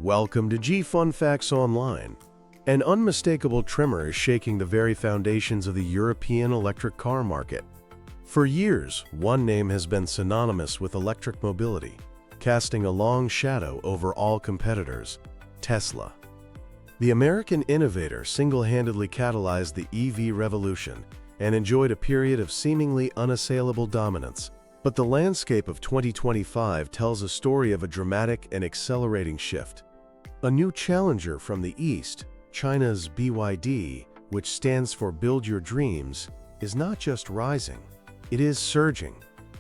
Welcome to G Fun Facts Online. An unmistakable tremor is shaking the very foundations of the European electric car market. For years, one name has been synonymous with electric mobility, casting a long shadow over all competitors: Tesla. The American innovator single-handedly catalyzed the EV revolution and enjoyed a period of seemingly unassailable dominance. But the landscape of 2025 tells a story of a dramatic and accelerating shift. A new challenger from the East, China's BYD, which stands for Build Your Dreams, is not just rising, it is surging,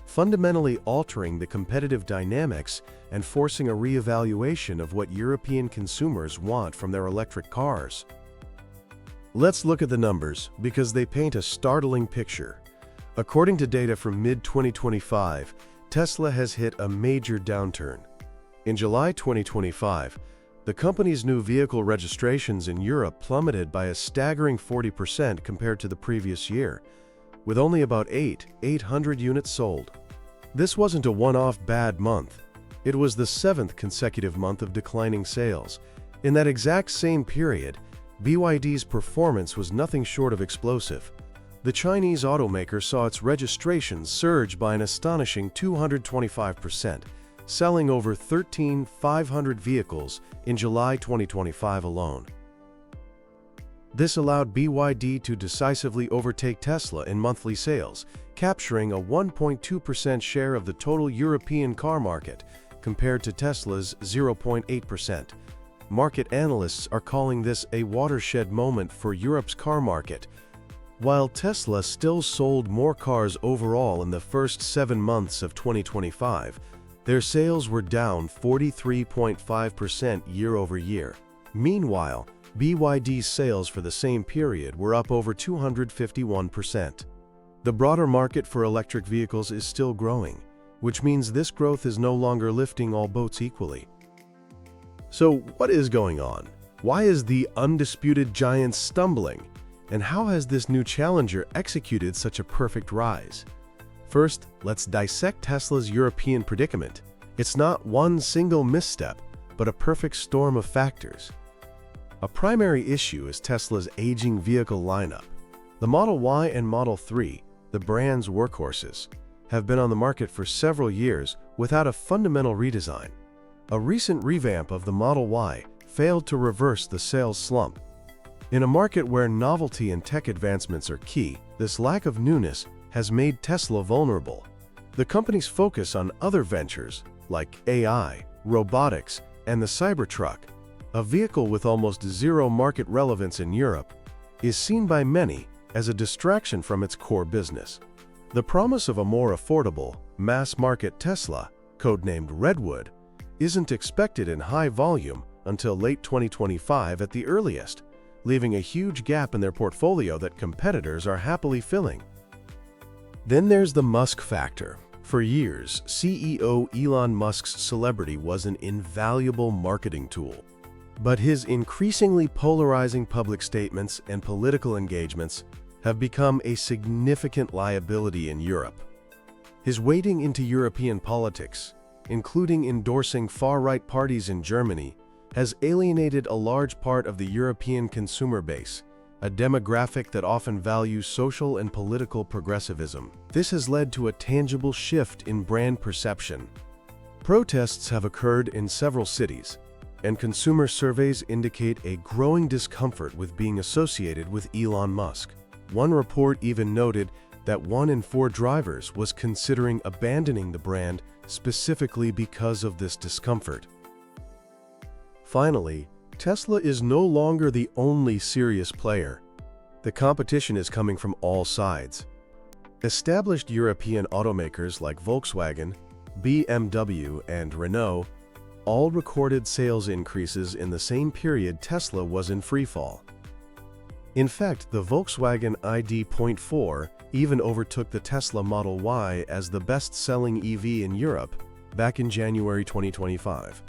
fundamentally altering the competitive dynamics and forcing a re-evaluation of what European consumers want from their electric cars. Let's look at the numbers, because they paint a startling picture. According to data from mid-2025, Tesla has hit a major downturn. In July 2025, the company's new vehicle registrations in Europe plummeted by a staggering 40% compared to the previous year, with only about 800 units sold. This wasn't a one-off bad month. It was the 7th consecutive month of declining sales. In that exact same period, BYD's performance was nothing short of explosive. The Chinese automaker saw its registrations surge by an astonishing 225%, selling over 13,500 vehicles in July 2025 alone. This allowed BYD to decisively overtake Tesla in monthly sales, capturing a 1.2% share of the total European car market, compared to Tesla's 0.8%. Market analysts are calling this a watershed moment for Europe's car market. While Tesla still sold more cars overall in the first 7 months of 2025, their sales were down 43.5% year-over-year. Meanwhile, BYD's sales for the same period were up over 251%. The broader market for electric vehicles is still growing, which means this growth is no longer lifting all boats equally. So what is going on? Why is the undisputed giant stumbling? And how has this new challenger executed such a perfect rise? First, let's dissect Tesla's European predicament. It's not one single misstep, but a perfect storm of factors. A primary issue is Tesla's aging vehicle lineup. The Model Y and Model 3, the brand's workhorses, have been on the market for several years without a fundamental redesign. A recent revamp of the Model Y failed to reverse the sales slump. In a market where novelty and tech advancements are key, this lack of newness has made Tesla vulnerable. The company's focus on other ventures, like AI, robotics, and the Cybertruck, a vehicle with almost zero market relevance in Europe, is seen by many as a distraction from its core business. The promise of a more affordable, mass-market Tesla, codenamed Redwood, isn't expected in high volume until late 2025 at the earliest, leaving a huge gap in their portfolio that competitors are happily filling. Then there's the Musk factor. For years, CEO Elon Musk's celebrity was an invaluable marketing tool. But his increasingly polarizing public statements and political engagements have become a significant liability in Europe. His wading into European politics, including endorsing far-right parties in Germany, has alienated a large part of the European consumer base, a demographic that often values social and political progressivism. This has led to a tangible shift in brand perception. Protests have occurred in several cities, and consumer surveys indicate a growing discomfort with being associated with Elon Musk. One report even noted that 1 in 4 drivers was considering abandoning the brand specifically because of this discomfort. Finally, Tesla is no longer the only serious player. The competition is coming from all sides. Established European automakers like Volkswagen, BMW, and Renault all recorded sales increases in the same period Tesla was in freefall. In fact, the Volkswagen ID.4 even overtook the Tesla Model Y as the best-selling EV in Europe back in January 2025.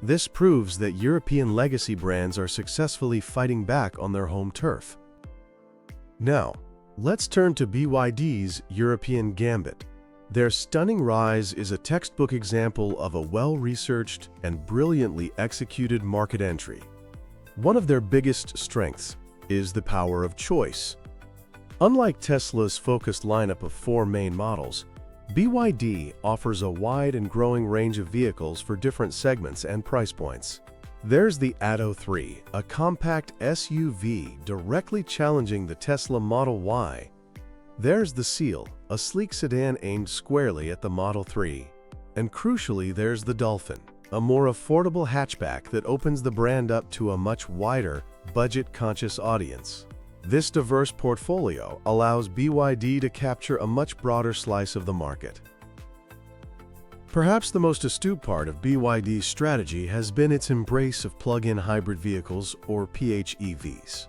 This proves that European legacy brands are successfully fighting back on their home turf. Now, let's turn to BYD's European gambit. Their stunning rise is a textbook example of a well-researched and brilliantly executed market entry. One of their biggest strengths is the power of choice. Unlike Tesla's focused lineup of 4 main models, BYD offers a wide and growing range of vehicles for different segments and price points. There's the Atto 3, a compact SUV directly challenging the Tesla Model Y. There's the Seal, a sleek sedan aimed squarely at the Model 3. And crucially, there's the Dolphin, a more affordable hatchback that opens the brand up to a much wider, budget-conscious audience. This diverse portfolio allows BYD to capture a much broader slice of the market. Perhaps the most astute part of BYD's strategy has been its embrace of plug-in hybrid vehicles, or PHEVs.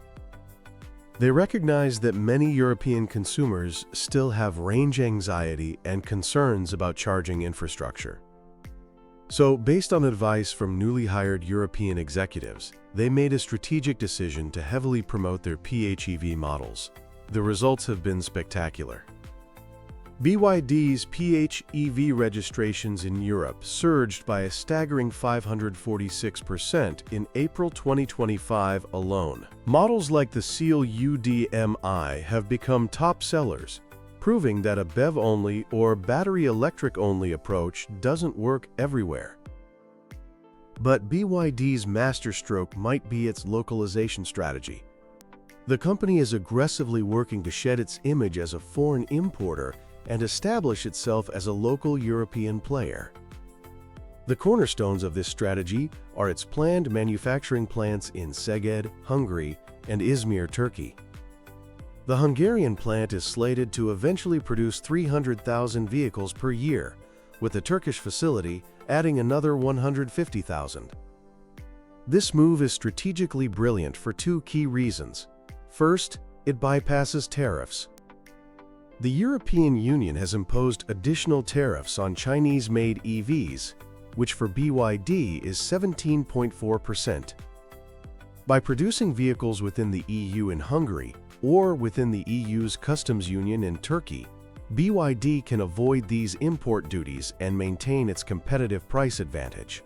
They recognize that many European consumers still have range anxiety and concerns about charging infrastructure. So, based on advice from newly hired European executives, they made a strategic decision to heavily promote their PHEV models. The results have been spectacular. BYD's PHEV registrations in Europe surged by a staggering 546% in April 2025 alone. Models like the Seal UDMI have become top sellers, proving that a BEV-only or battery electric-only approach doesn't work everywhere. But BYD's masterstroke might be its localization strategy. The company is aggressively working to shed its image as a foreign importer and establish itself as a local European player. The cornerstones of this strategy are its planned manufacturing plants in Szeged, Hungary, and Izmir, Turkey. The Hungarian plant is slated to eventually produce 300,000 vehicles per year, with the Turkish facility adding another 150,000. This move is strategically brilliant for 2 key reasons. First, it bypasses tariffs. The European Union has imposed additional tariffs on Chinese-made EVs, which for BYD is 17.4%. By producing vehicles within the EU in Hungary or within the EU's customs union in Turkey, BYD can avoid these import duties and maintain its competitive price advantage.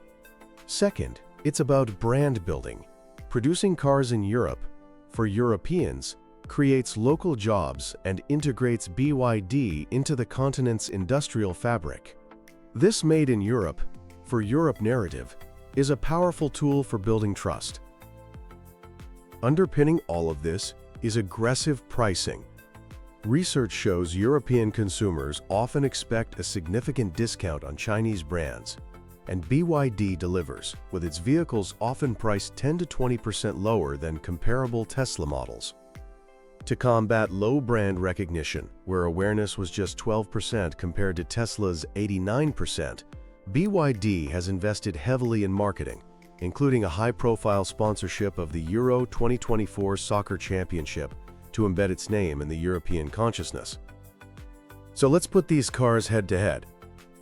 Second, it's about brand building. Producing cars in Europe, for Europeans, creates local jobs and integrates BYD into the continent's industrial fabric. This Made in Europe, for Europe narrative is a powerful tool for building trust. Underpinning all of this is aggressive pricing. Research shows European consumers often expect a significant discount on Chinese brands, and BYD delivers, with its vehicles often priced 10 to 20% lower than comparable Tesla models. To combat low brand recognition, where awareness was just 12% compared to Tesla's 89%, BYD has invested heavily in marketing, including a high-profile sponsorship of the Euro 2024 Soccer Championship to embed its name in the European consciousness. So let's put these cars head-to-head.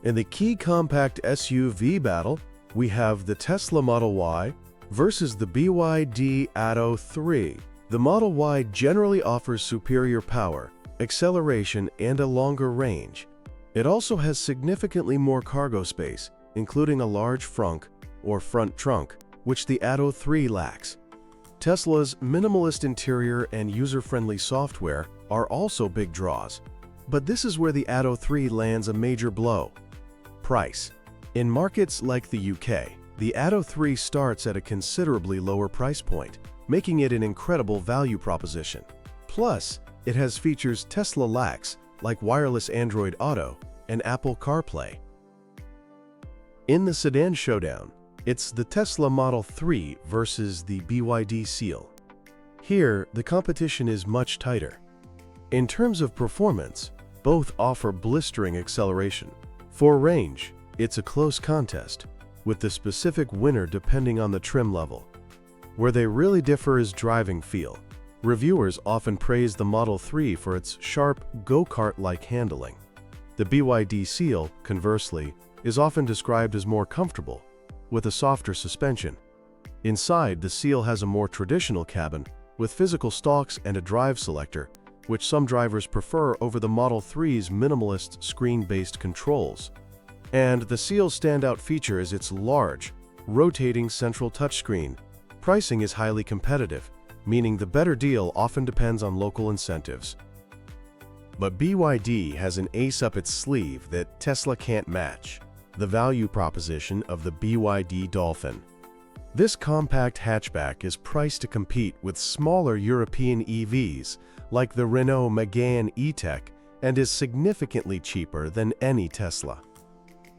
In the key compact SUV battle, we have the Tesla Model Y versus the BYD Atto 3. The Model Y generally offers superior power, acceleration, and a longer range. It also has significantly more cargo space, including a large frunk or front trunk, which the Atto 3 lacks. Tesla's minimalist interior and user-friendly software are also big draws. But this is where the Atto 3 lands a major blow: price. In markets like the UK, the Atto 3 starts at a considerably lower price point, making it an incredible value proposition. Plus, it has features Tesla lacks, like wireless Android Auto and Apple CarPlay. In the sedan showdown, it's the Tesla Model 3 versus the BYD Seal. Here, the competition is much tighter. In terms of performance, both offer blistering acceleration. For range, it's a close contest, with the specific winner depending on the trim level. Where they really differ is driving feel. Reviewers often praise the Model 3 for its sharp, go-kart-like handling. The BYD Seal, conversely, is often described as more comfortable, with a softer suspension. Inside, the Seal has a more traditional cabin, with physical stalks and a drive selector, which some drivers prefer over the Model 3's minimalist screen-based controls. And the Seal's standout feature is its large, rotating central touchscreen. Pricing is highly competitive, meaning the better deal often depends on local incentives. But BYD has an ace up its sleeve that Tesla can't match: the value proposition of the BYD Dolphin. This compact hatchback is priced to compete with smaller European EVs like the Renault Megane E-Tech and is significantly cheaper than any Tesla.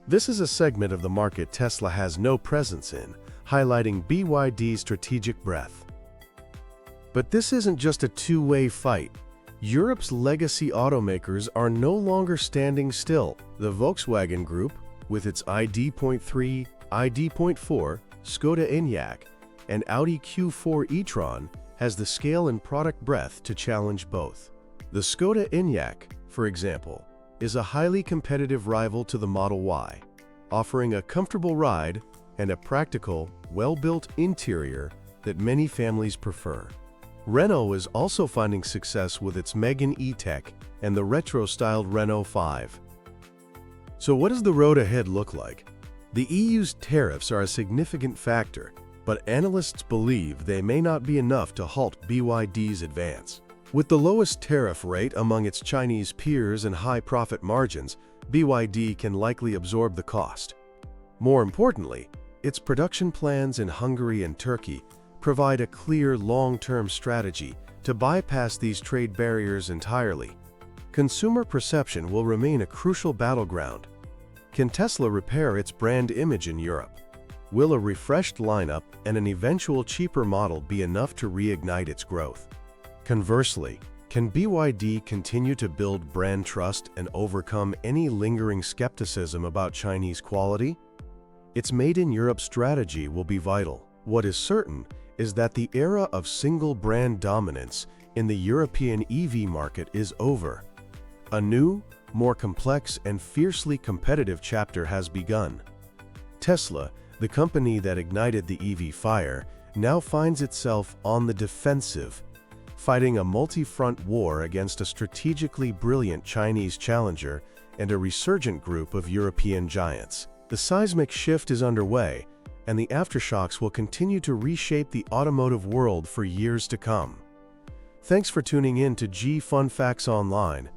This is a segment of the market Tesla has no presence in, highlighting BYD's strategic breadth. But this isn't just a two-way fight. Europe's legacy automakers are no longer standing still. The Volkswagen Group, with its ID.3, ID.4, Skoda Enyaq, and Audi Q4 e-tron, has the scale and product breadth to challenge both. The Skoda Enyaq, for example, is a highly competitive rival to the Model Y, offering a comfortable ride and a practical, well-built interior that many families prefer. Renault is also finding success with its Megane E-Tech and the retro-styled Renault 5. So what does the road ahead look like? The EU's tariffs are a significant factor, but analysts believe they may not be enough to halt BYD's advance. With the lowest tariff rate among its Chinese peers and high profit margins, BYD can likely absorb the cost. More importantly, its production plans in Hungary and Turkey provide a clear long-term strategy to bypass these trade barriers entirely. Consumer perception will remain a crucial battleground. Can Tesla repair its brand image in Europe? Will a refreshed lineup and an eventual cheaper model be enough to reignite its growth? Conversely, can BYD continue to build brand trust and overcome any lingering skepticism about Chinese quality? Its Made in Europe strategy will be vital. What is certain is that the era of single brand dominance in the European EV market is over. A new, more complex and fiercely competitive chapter has begun. Tesla, the company that ignited the EV fire, now finds itself on the defensive, fighting a multi-front war against a strategically brilliant Chinese challenger and a resurgent group of European giants. The seismic shift is underway, and the aftershocks will continue to reshape the automotive world for years to come. Thanks for tuning in to Fun Facts Online.